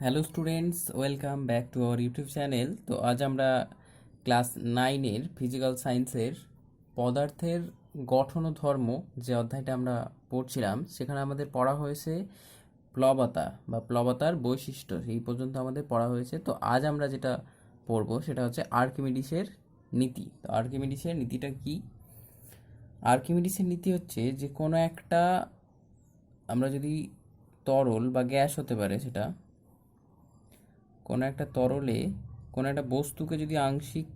Hello students, welcome back to our YouTube channel. তো আজ আমরা ক্লাস 9-এর ফিজিক্যাল সায়েন্সের পদার্থের গঠন ও ধর্ম যে অধ্যায়টা আমরা পড়ছিলাম, সেখানে আমাদের পড়া হয়েছে প্লবতা বা প্লবতার বৈশিষ্ট্য। এই পর্যন্ত আমাদের পড়া হয়েছে। তো আজ আমরা যেটা পড়বো সেটা হচ্ছে আর্কিমিডিসের নীতি। তো আর্কিমিডিসের নীতিটা কি? আর্কিমিডিসের নীতি হচ্ছে যে কোনো একটা, আমরা যদি তরল বা গ্যাস হতে পারে, সেটা কোনো একটা তরলে কোনো একটা বস্তুকে যদি আংশিক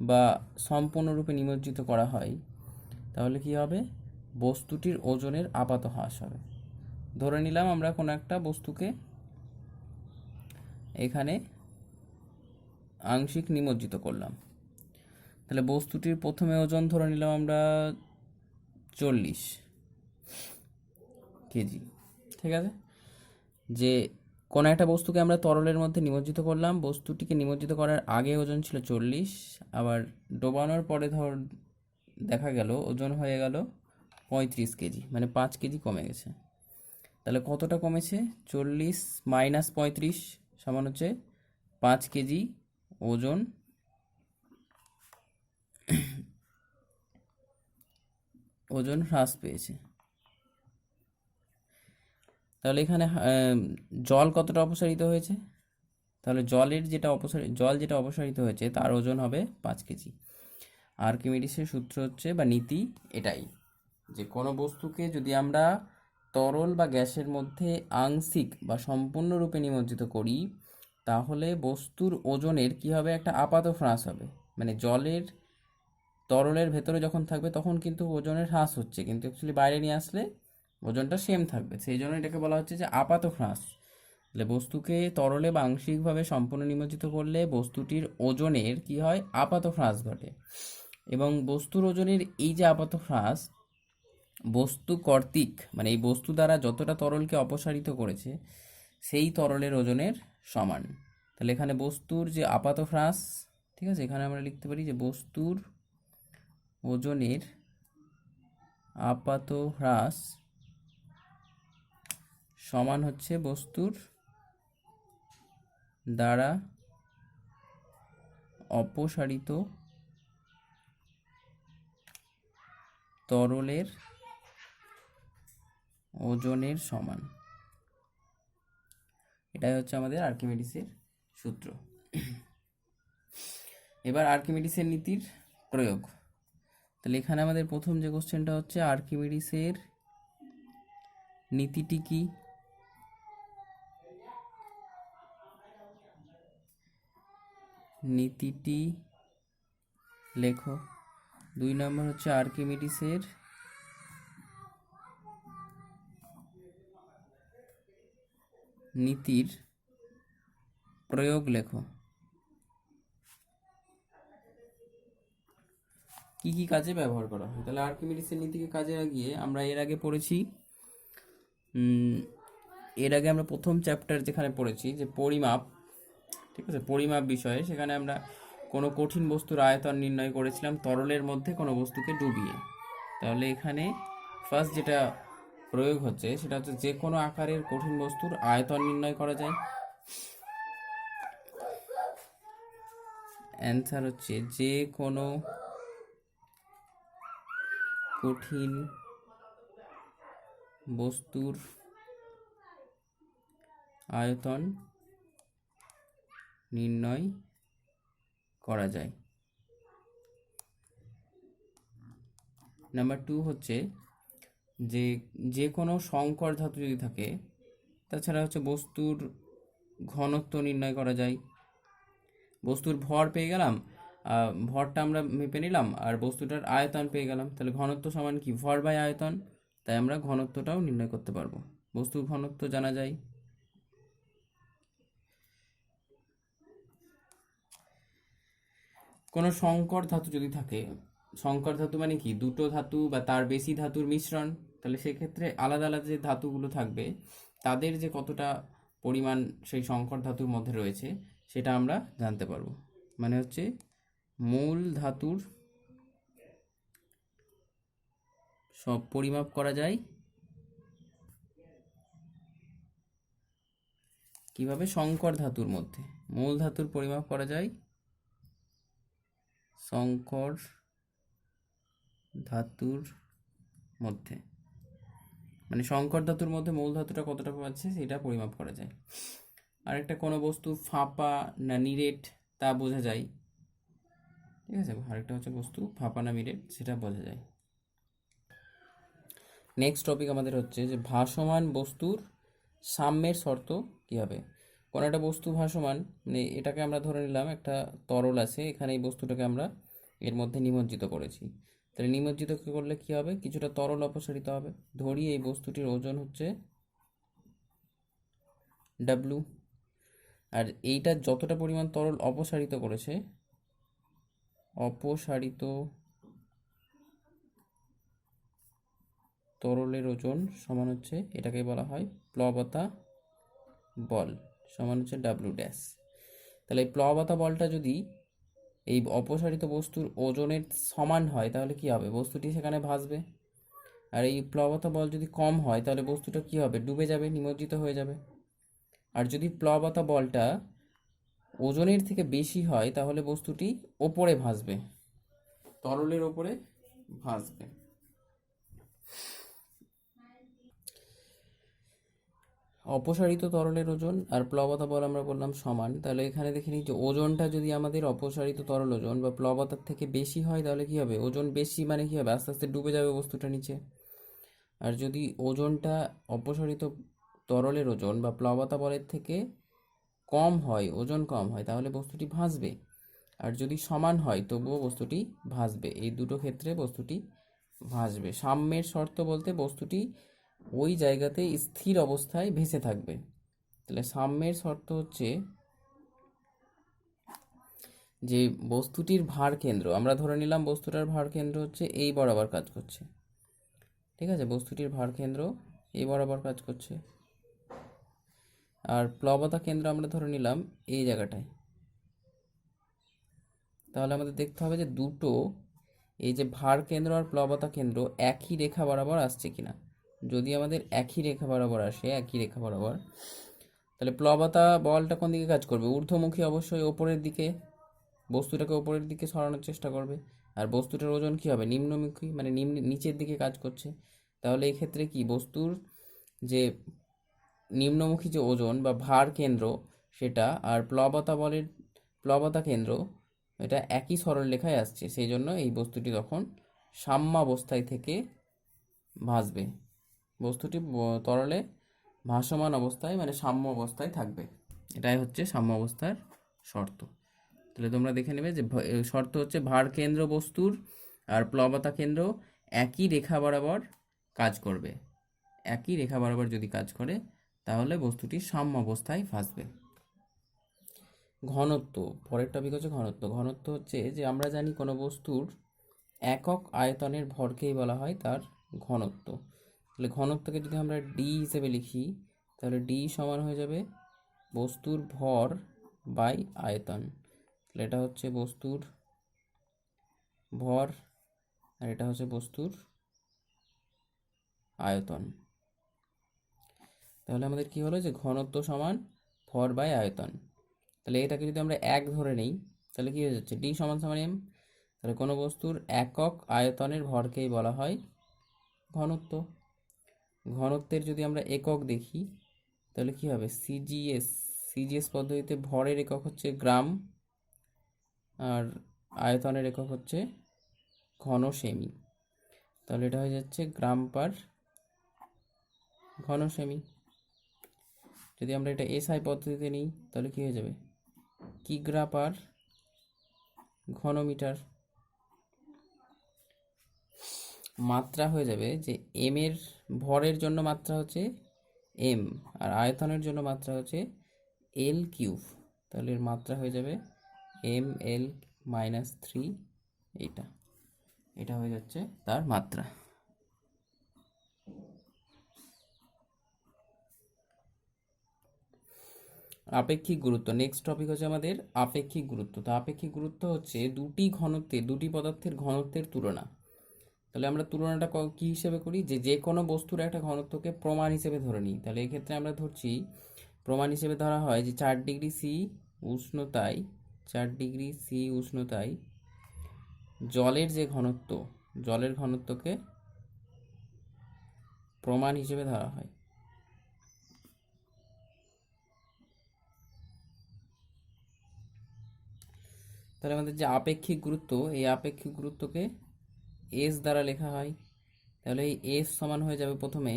বা সম্পূর্ণরূপে নিমজ্জিত করা হয়, তাহলে কি হবে? বস্তুটির ওজনের আপাত হ্রাস হবে। ধরে নিলাম আমরা কোনো একটা বস্তুকে এখানে আংশিক নিমজ্জিত করলাম, তাহলে বস্তুটির প্রথমে ওজন ধরে নিলাম আমরা 40 কেজি। ঠিক আছে, যে কোনো একটা বস্তুকে আমরা তরলের মধ্যে নিমজ্জিত করলাম, বস্তুটিকে নিমজ্জিত করার আগে ওজন ছিল 40, আবার ডোবানোর পরে দেখা গেল ওজন হয়ে গেল 35 কেজি, মানে 5 কেজি কমে গেছে। তাহলে কতটা কমেছে? 40 মাইনাস 35 সমান হচ্ছে 5 কেজি ওজন হ্রাস পেয়েছে। তাহলে এখানে জল কতটা অপসারিত হয়েছে? তাহলে জল যেটা অপসারিত হয়েছে তার ওজন হবে 5 কেজি। আর্কিমিডিসের সূত্র হচ্ছে বা নীতি এটাই, যে কোনো বস্তুকে যদি আমরা তরল বা গ্যাসের মধ্যে আংশিক বা সম্পূর্ণরূপে নিমজ্জিত করি, তাহলে বস্তুর ওজনের কি হবে? একটা আপাত হ্রাস হবে। মানে জলের তরলের ভেতরে যখন থাকবে তখন কিন্তু ওজনের হ্রাস হচ্ছে, কিন্তু অ্যাকচুয়ালি বাইরে নিয়ে আসলে ওজনটা সেম থাকবে। সেই জন্য এটাকে বলা হচ্ছে যে আপাত হ্রাস। তাহলে বস্তুকে তরলে বা আংশিকভাবে সম্পূর্ণ নিমজ্জিত করলে বস্তুটির ওজনের কি হয়? আপাত হ্রাস ঘটে। এবং বস্তুর ওজনের এই যে আপাত হ্রাস, বস্তু কর্তৃক মানে এই বস্তু দ্বারা যতটা তরলকে অপসারিত করেছে সেই তরলের ওজনের সমান। তাহলে এখানে বস্তুর যে আপাত হ্রাস, ঠিক আছে, এখানে আমরা লিখতে পারি যে বস্তুর ওজনের আপাত হ্রাস সমান হচ্ছে বস্তুর দ্বারা অপসারিত তরলের ওজনের সমান। এটাই হচ্ছে আমাদের আর্কিমিডিসের সূত্র। এবার আর্কিমিডিসের নীতির প্রয়োগ। তাহলে এখানে আমাদের প্রথম যে কোশ্চেনটা হচ্ছে আর্কিমিডিসের নীতিটি কি? নীতিটি লেখো। 2 নম্বর হচ্ছে আর্কিমিডিসের নীতির প্রয়োগ লেখো। কি কি কাজে ব্যবহার করা হয়? তাহলে আর্কিমিডিসের নীতিকে কাজে লাগিয়ে আমরা এর আগে পড়েছি, এর আগে আমরা প্রথম চ্যাপ্টার যেখানে পড়েছি যে পরিমাপ, ঠিক আছে, পরিমাপ বিষয়ে, সেখানে আমরা কোনো কঠিন বস্তুর আয়তন নির্ণয় করেছিলাম তরলের মধ্যে কোনো বস্তুকে ডুবিয়ে। তাহলে এখানে ফার্স্ট যেটা প্রয়োগ হচ্ছে সেটা হচ্ছে যে কোনো আকারের কঠিন বস্তুর আয়তন নির্ণয় করা যায়। অ্যান্সার হচ্ছে যে কোনো কঠিন বস্তুর আয়তন নির্ণয় করা যায়। নাম্বার 2 হচ্ছে যে যে কোনো সংকর ধাতু যদি থাকে, তাছাড়া হচ্ছে বস্তুর ঘনত্ব নির্ণয় করা যায়। বস্তুর ভর পেয়ে গেলাম, ভরটা আমরা মেপে নিলাম, আর বস্তুটার আয়তন পেয়ে গেলাম, তাহলে ঘনত্ব সমান কি? ভর বাই আয়তন। তাই আমরা ঘনত্বটাও নির্ণয় করতে পারবো। বস্তুর ঘনত্ব জানা যায়। কোনো সংকর ধাতু যদি থাকে, সংকর ধাতু মানে কি? দুটো ধাতু বা তার বেশি ধাতুর মিশ্রণ। তাহলে সেক্ষেত্রে আলাদা আলাদা যে ধাতুগুলো থাকবে তাদের যে কতটা পরিমাণ সেই সংকর ধাতুর মধ্যে রয়েছে সেটা আমরা জানতে পারবো। মানে হচ্ছে মূল ধাতুর সব পরিমাপ করা যায় কিভাবে? সংকর ধাতুর মধ্যে। মূল ধাতুর পরিমাপ করা যায় সংকর ধাতুর মধ্যে, মানে সংকর ধাতুর মধ্যে মূল ধাতুটা কতটা পাচ্ছে সেটা পরিমাপ করা যায়। আরেকটা কোনো বস্তু ফাঁপা না নিরেট তা বোঝা যায়, ঠিক আছে। আরেকটা হচ্ছে বস্তু ফাঁপা না নিরেট সেটা বোঝা যায়। নেক্সট টপিক আমাদের হচ্ছে যে ভাসমান বস্তুর সাম্যের শর্ত কী হবে। কোনো একটা বস্তু ভাসমান, মানে এটাকে আমরা ধরে নিলাম একটা তরল আছে, এখানে এই বস্তুটাকে আমরা এর মধ্যে নিমজ্জিত করেছি। তাহলে নিমজ্জিত করলে কি হবে? কিছুটা তরল অপসারিত হবে। ধরি এই বস্তুটির ওজন হচ্ছে ডাব্লু, আর এইটা যতটা পরিমাণ তরল অপসারিত করেছে, অপসারিত তরলের ওজন সমান হচ্ছে, এটাকে বলা হয় প্লবতা বল, সমান হচ্ছে ডাব্লু ড্যাশ। তাহলে এই প্লবতা বলটা যদি এই অপসারিত বস্তুর ওজনের সমান হয় তাহলে কি হবে? বস্তুটি সেখানে ভাসবে। আর এই প্লবতা বল যদি কম হয় তাহলে বস্তুটা কি হবে? ডুবে যাবে, নিমজ্জিত হয়ে যাবে। আর যদি প্লবতা বলটা ওজনের থেকে বেশি হয় তাহলে বস্তুটি ওপরে ভাসবে, তরলের ওপরে ভাসবে। অপসারিত তরলের ওজন আর প্লবতা বল আমরা বললাম সমান, তাহলে এখানে দেখে নিই যে ওজনটা যদি আমাদের অপসারিত তরল ওজন বা প্লবতার থেকে বেশি হয় তাহলে কি হবে? ওজন বেশি মানে কি হবে? আস্তে আস্তে ডুবে যাবে বস্তুটা নিচে। আর যদি ওজনটা অপসারিত তরলের ওজন বা প্লবতা বলের থেকে কম হয়, ওজন কম হয়, তাহলে বস্তুটি ভাসবে। আর যদি সমান হয় তবুও বস্তুটি ভাসবে। এই দুটো ক্ষেত্রে বস্তুটি ভাসবে। সাম্যের শর্ত বলতে বস্তুটি ওই জায়গাতে স্থির অবস্থায় ভেসে থাকবে। তাহলে সাম্যের শর্ত হচ্ছে যে বস্তুটির ভার কেন্দ্র, আমরা ধরে নিলাম বস্তুটার ভার কেন্দ্র হচ্ছে এই বরাবর কাজ করছে, ঠিক আছে। বস্তুটির ভার কেন্দ্র এই বরাবর কাজ করছে, আর প্লবতা কেন্দ্র আমরা ধরে নিলাম এই জায়গাটায়। তাহলে আমাদের দেখতে হবে যে দুটো, এই যে ভার কেন্দ্র আর প্লবতা কেন্দ্র একই রেখা বরাবর আসছে কিনা। যদি আমাদের একই রেখা বরাবর আসে, একই রেখা বরাবর, তাহলে প্লবতা বলটা কোন দিকে কাজ করবে? ঊর্ধ্বমুখী, অবশ্যই ওপরের দিকে, বস্তুটাকে ওপরের দিকে সরানোর চেষ্টা করবে। আর বস্তুটার ওজন কি হবে? নিম্নমুখী, মানে নিচের দিকে কাজ করছে। তাহলে এই ক্ষেত্রে কি বস্তুর যে নিম্নমুখী যে ওজন বা ভার কেন্দ্র সেটা আর প্লবতা কেন্দ্র এটা একই সরলরেখায় আসছে, সেই জন্য এই বস্তুটি তখন সাম্যাবস্থায় থেকে ভাসবে। বস্তুটি তরলে ভাসমান অবস্থায়, মানে সাম্য অবস্থায় থাকবে। এটাই হচ্ছে সাম্য অবস্থার শর্ত। তাহলে তোমরা দেখে নেবে যে শর্ত হচ্ছে ভার কেন্দ্র বস্তুর আর প্লবতা কেন্দ্র একই রেখা বরাবর কাজ করবে। একই রেখা বরাবর যদি কাজ করে তাহলে বস্তুটি সাম্য অবস্থায় ভাসবে। ঘনত্ব, পরের টপিক হচ্ছে ঘনত্ব। ঘনত্ব হচ্ছে যে আমরা জানি কোনো বস্তুর একক আয়তনের ভরকেই বলা হয় তার ঘনত্ব। তাহলে ঘনত্বকে যদি আমরা ডি হিসেবে লিখি তাহলে ডি সমান হয়ে যাবে বস্তুর ভর বাই আয়তন। তাহলে এটা হচ্ছে বস্তুর ভর আর এটা হচ্ছে বস্তুর আয়তন। তাহলে আমাদের কি হলো যে ঘনত্ব সমান ভর বাই আয়তন। তাহলে এটাকে যদি আমরা এক ধরে নেই তাহলে কি হয়ে যাচ্ছে? ডি সমান সমান এম। তাহলে কোনো বস্তুর একক আয়তনের ভরকেই বলা হয় ঘনত্ব। ঘনত্বের যদি আমরা একক দেখি তাহলে কি হবে? সিজিএস পদ্ধতিতে ভরের একক হচ্ছে গ্রাম আর আয়তনের একক হচ্ছে ঘন সেমি। তাহলে এটা হয়ে যাচ্ছে গ্রাম পার ঘন সেমি। যদি আমরা এটা এসআই পদ্ধতিতে নিই তাহলে কি হয়ে যাবে? কিগ্রা পার ঘনমিটার। মাত্রা হয়ে যাবে যে এম এর ভরের জন্য মাত্রা হচ্ছে এম আর আয়তনের জন্য মাত্রা হচ্ছে এল কিউব। তাহলে এর মাত্রা হয়ে যাবে এম এল -3। এটা হয়ে যাচ্ছে তার মাত্রা। আপেক্ষিক গুরুত্ব, নেক্সট টপিক হচ্ছে আমাদের আপেক্ষিক গুরুত্ব। তো আপেক্ষিক গুরুত্ব হচ্ছে দুটি পদার্থের ঘনত্বের তুলনা। তাহলে আমরা তুলনাটা কি হিসেবে করি? যে কোনো বস্তুর একটা ঘনত্বকে প্রমাণ হিসেবে ধরে নিই। তাহলে এক্ষেত্রে আমরা ধরছি প্রমাণ হিসেবে ধরা হয় যে 4 ডিগ্রি সি উষ্ণতায় 4 ডিগ্রি সি উষ্ণতায় জলের যে ঘনত্ব, জলের ঘনত্বকে প্রমাণ হিসেবে ধরা হয়। তাহলে আমাদের যে আপেক্ষিক গুরুত্ব, এই আপেক্ষিক গুরুত্বকে এস দ্বারা লেখা হয়। তাহলে এই এস সমান হয়ে যাবে প্রথমে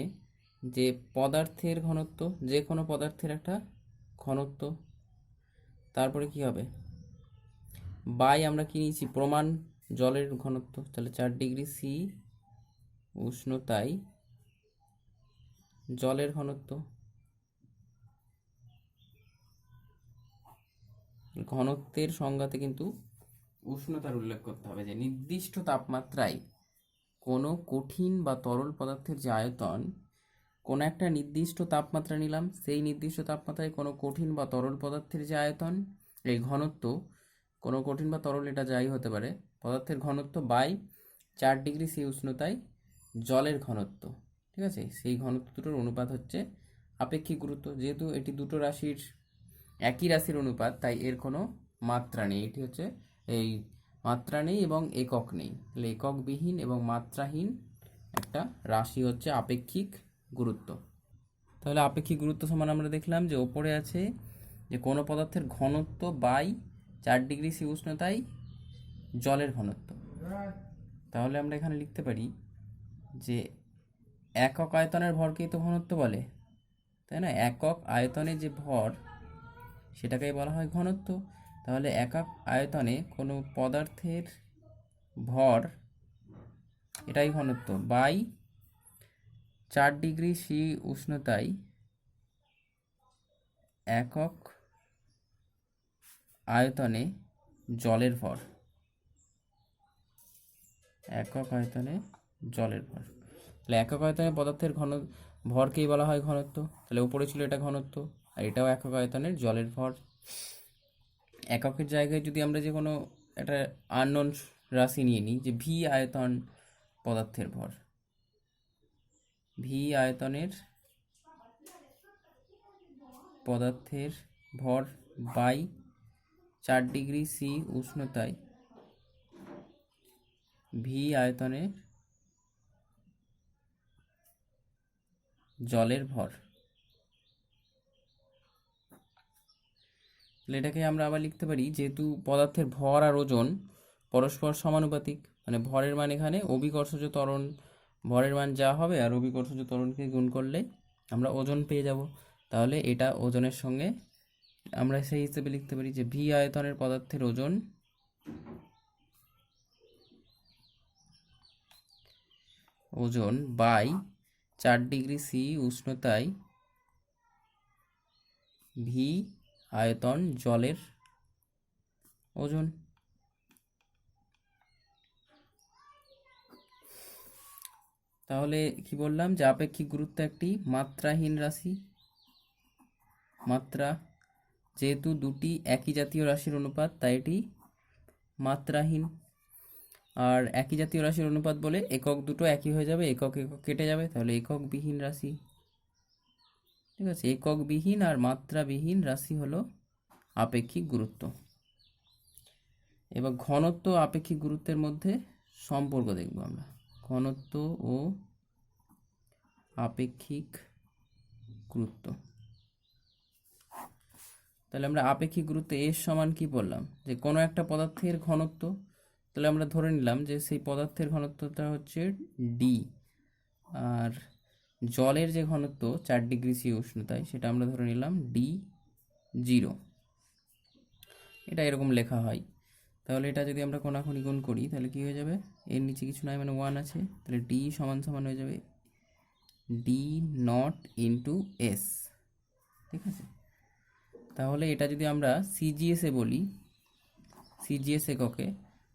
যে পদার্থের ঘনত্ব, যে কোনো পদার্থের একটা ঘনত্ব, তারপরে কি হবে বাই আমরা কি নিয়েছি প্রমাণ জলের ঘনত্ব। তাহলে 4 ডিগ্রি সি উষ্ণতায় জলের ঘনত্ব, ঘনত্বের সংজ্ঞাতে কিন্তু উষ্ণতার উল্লেখ করতে হবে, যে নির্দিষ্ট তাপমাত্রায় কোনো কঠিন বা তরল পদার্থের যে আয়তন, কোনো একটা নির্দিষ্ট তাপমাত্রা নিলাম, সেই নির্দিষ্ট তাপমাত্রায় কোনো কঠিন বা তরল পদার্থের যে আয়তন, এই ঘনত্ব, কোনো কঠিন বা তরল এটা যাই হতে পারে, পদার্থের ঘনত্ব বাই 4 ডিগ্রি সি উষ্ণতায় জলের ঘনত্ব। ঠিক আছে, সেই ঘনত্ব দুটোর অনুপাত হচ্ছে আপেক্ষিক গুরুত্ব। যেহেতু এটি দুটো রাশির একই রাশির অনুপাত, তাই এর কোনো মাত্রা নেই। এটি হচ্ছে এই মাত্রা নেই এবং একক নেই, তাহলে এককবিহীন এবং মাত্রাহীন একটা রাশি হচ্ছে আপেক্ষিক গুরুত্ব। তাহলে আপেক্ষিক গুরুত্ব সমান আমরা দেখলাম যে ওপরে আছে যে কোনো পদার্থের ঘনত্ব বাই 4 ডিগ্রি সি উষ্ণতায় জলের ঘনত্ব। তাহলে আমরা এখানে লিখতে পারি যে একক আয়তনের ভরকেই তো ঘনত্ব বলে, তাই না? একক আয়তনে যে ভর, সেটাকেই বলা হয় ঘনত্ব। তাহলে একক আয়তনে কোনো পদার্থের ভর, এটাই ঘনত্ব, বাই 4 ডিগ্রি সি উষ্ণতায় একক আয়তনে জলের ভর, একক আয়তনে জলের ভর। তাহলে একক আয়তনে পদার্থের ভরকেই বলা হয় ঘনত্ব। তাহলে উপরে ছিল এটা ঘনত্ব, আর এটাও একক আয়তনের জলের ভর। এককের জায়গায় যদি আমরা যে কোনো একটা আননোন রাশি নিয়ে নিই, যে ভি আয়তন পদার্থের ভর, ভি আয়তনের পদার্থের ভর বাই 4 ডিগ্রি সি উষ্ণতায় ভি আয়তনের জলের ভর। তাহলে এটাকে আমরা আবার লিখতে পারি, যেহেতু পদার্থের ভর আর ওজন পরস্পর সমানুপাতিক, মানে ভরের মান এখানে অভিকর্ষজ ত্বরণ, ভরের মান যা হবে আর অভিকর্ষজ ত্বরণকে গুণ করলে আমরা ওজন পেয়ে যাব। তাহলে এটা ওজনের সঙ্গে আমরা সেই হিসেবে লিখতে পারি যে ভি আয়তনের পদার্থের ওজন বাই 4 ডিগ্রি সি উষ্ণতায় ভি আয়তন জলের ওজন। তাহলে কি বললাম, যে আপেক্ষিক গুরুত্ব একটি মাত্রাহীন রাশি। মাত্রা, যেহেতু দুটি একই জাতীয় রাশির অনুপাত, তাই এটি মাত্রাহীন। আর একই জাতীয় রাশির অনুপাত বলে একক দুটো একই হয়ে যাবে, একক একক কেটে যাবে, তাহলে এককবিহীন রাশি। ঠিক আছে, এককবিহীন আর মাত্রাবিহীন রাশি হলো আপেক্ষিক গুরুত্ব। এবার ঘনত্ব আপেক্ষিক গুরুত্বের মধ্যে সম্পর্ক দেখব আমরা, ঘনত্ব ও আপেক্ষিক গুরুত্ব। তাহলে আমরা আপেক্ষিক গুরুত্ব এর সমান কি বললাম, যে কোনো একটা পদার্থের ঘনত্ব, তাহলে আমরা ধরে নিলাম যে সেই পদার্থের ঘনত্বটা হচ্ছে ডি, আর জলের যে ঘনত্ব 4 ডিগ্রি সি উষ্ণতায়, সেটা আমরা ধরে নিলাম D0। এটা এরকম লেখা হয়। তাহলে এটা যদি আমরা কোনাকুনি গুণ করি, তাহলে কি হয়ে যাবে, এর নিচে কিছু নাই মানে 1 আছে, তাহলে D সমান সমান হয়ে যাবে D0 × S। ঠিক আছে, তাহলে এটা যদি আমরা সিজিএসে বলি, সিজিএস এককে,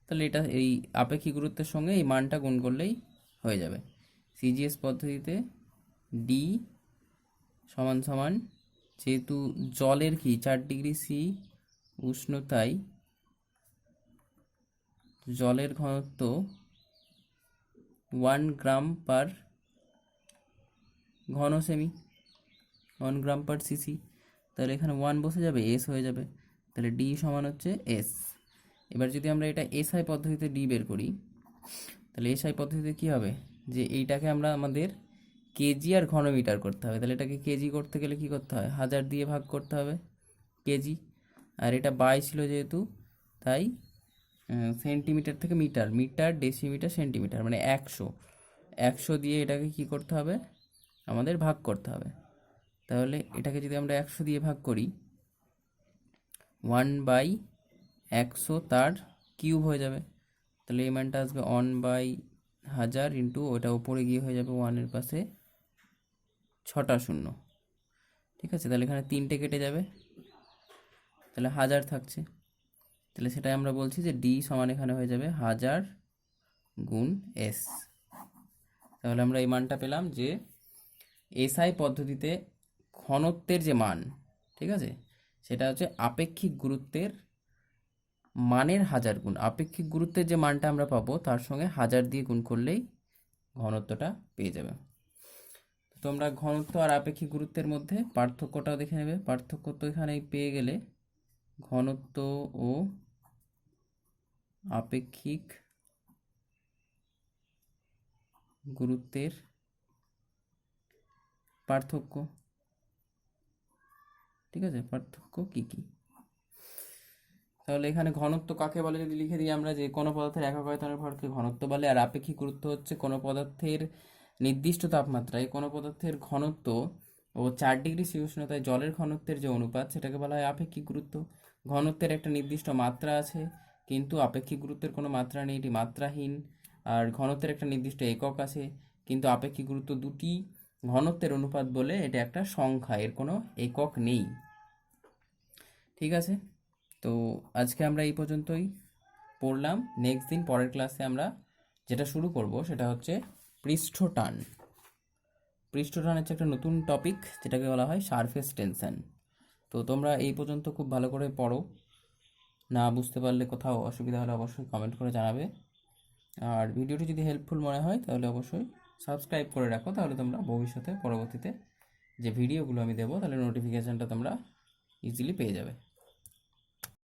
তাহলে এটা এই আপেক্ষিক গুরুত্বের সঙ্গে এই মানটা গুণ করলেই হয়ে যাবে। সিজিএস পদ্ধতিতে ডি সমান সমান, যেহেতু জলের কি 4 ডিগ্রি সি উষ্ণতায় জলের ঘনত্ব 1 গ্রাম পার ঘন সেমি, 1 গ্রাম পার সিসি, তাহলে এখানে 1 বসে যাবে, এস হয়ে যাবে, তাহলে ডি সমান হচ্ছে এস। এবার যদি আমরা এটা এসআই পদ্ধতিতে ডি বের করি, তাহলে এসআই পদ্ধতিতে কী হবে, যে এইটাকে আমরা আমাদের কেজি আর ঘনমিটার করতে হবে। তাহলে এটাকে কেজি করতে গেলে কী করতে হয়, 1000 দিয়ে ভাগ করতে হবে কেজি, আর এটা বাই ছিল যেহেতু, তাই সেন্টিমিটার থেকে মিটার, মিটার ডেসিমিটার সেন্টিমিটার, মানে 100 দিয়ে এটাকে কি করতে হবে, আমাদের ভাগ করতে হবে। তাহলে এটাকে যদি আমরা 100 দিয়ে ভাগ করি, 1/100 তার কিউব হয়ে যাবে। তাহলে এই মানটা আসবে 1/1000 ইন্টু ওটা উপরে গিয়ে হয়ে যাবে 1-এর পাশে 6টা শূন্য। ঠিক আছে, তাহলে এখানে 3টে কেটে যাবে, তাহলে 1000 থাকছে। তাহলে সেটাই আমরা বলছি যে ডি সমান এখানে হয়ে যাবে 1000 গুণ এস। তাহলে আমরা এই মানটা পেলাম যে এসআই পদ্ধতিতে ঘনত্বের যে মান, ঠিক আছে, সেটা হচ্ছে আপেক্ষিক গুরুত্বের মানের 1000 গুণ। আপেক্ষিক গুরুত্বের যে মানটা আমরা পাবো তার সঙ্গে 1000 দিয়ে গুণ করলেই ঘনত্বটা পেয়ে যাবে। তোমরা ঘনত্ব আর আপেক্ষিক গুরুত্বের মধ্যে পার্থক্যটাও দেখে নেবে। পার্থক্য তো এখানে পেয়ে গেলে, ঘনত্ব ও আপেক্ষিক গুরুত্বের পার্থক্য, ঠিক আছে, পার্থক্য কি কি। তাহলে এখানে ঘনত্ব কাকে বলে যদি লিখে দিই আমরা, যে কোনো পদার্থের একক আয়তনের ভরকে ঘনত্ব বলে, আর আপেক্ষিক গুরুত্ব হচ্ছে কোনো পদার্থের নির্দিষ্ট তাপমাত্রায় কোনো পদার্থের ঘনত্ব ও 4 ডিগ্রি সি উষ্ণতায় জলের ঘনত্বের যে অনুপাত সেটাকে বলা হয় আপেক্ষিক গুরুত্ব। ঘনত্বের একটা নির্দিষ্ট মাত্রা আছে, কিন্তু আপেক্ষিক গুরুত্বের কোনো মাত্রা নেই, এটি মাত্রাহীন। আর ঘনত্বের একটা নির্দিষ্ট একক আছে, কিন্তু আপেক্ষিক গুরুত্ব দুটি ঘনত্বের অনুপাত বলে এটা একটা সংখ্যা, এর কোনো একক নেই। ঠিক আছে, তো আজকে আমরা এই পর্যন্তই পড়লাম। নেক্সট দিন পরের ক্লাসে আমরা যেটা শুরু করব সেটা হচ্ছে পৃষ্ঠটান। পৃষ্ঠটান হচ্ছে একটা নতুন টপিক, যেটাকে বলা হয় সারফেস টেনশন। তো তোমরা এই পর্যন্ত খুব ভালো করে পড়ো, না বুঝতে পারলে কোথাও অসুবিধা হলে অবশ্যই কমেন্ট করে জানাবে। আর ভিডিওটি যদি হেল্পফুল মনে হয় তাহলে অবশ্যই সাবস্ক্রাইব করে রাখো, তাহলে তোমরা ভবিষ্যতে পরবর্তীতে যে ভিডিওগুলো আমি দেবো তাহলে নোটিফিকেশানটা তোমরা ইজিলি পেয়ে যাবে।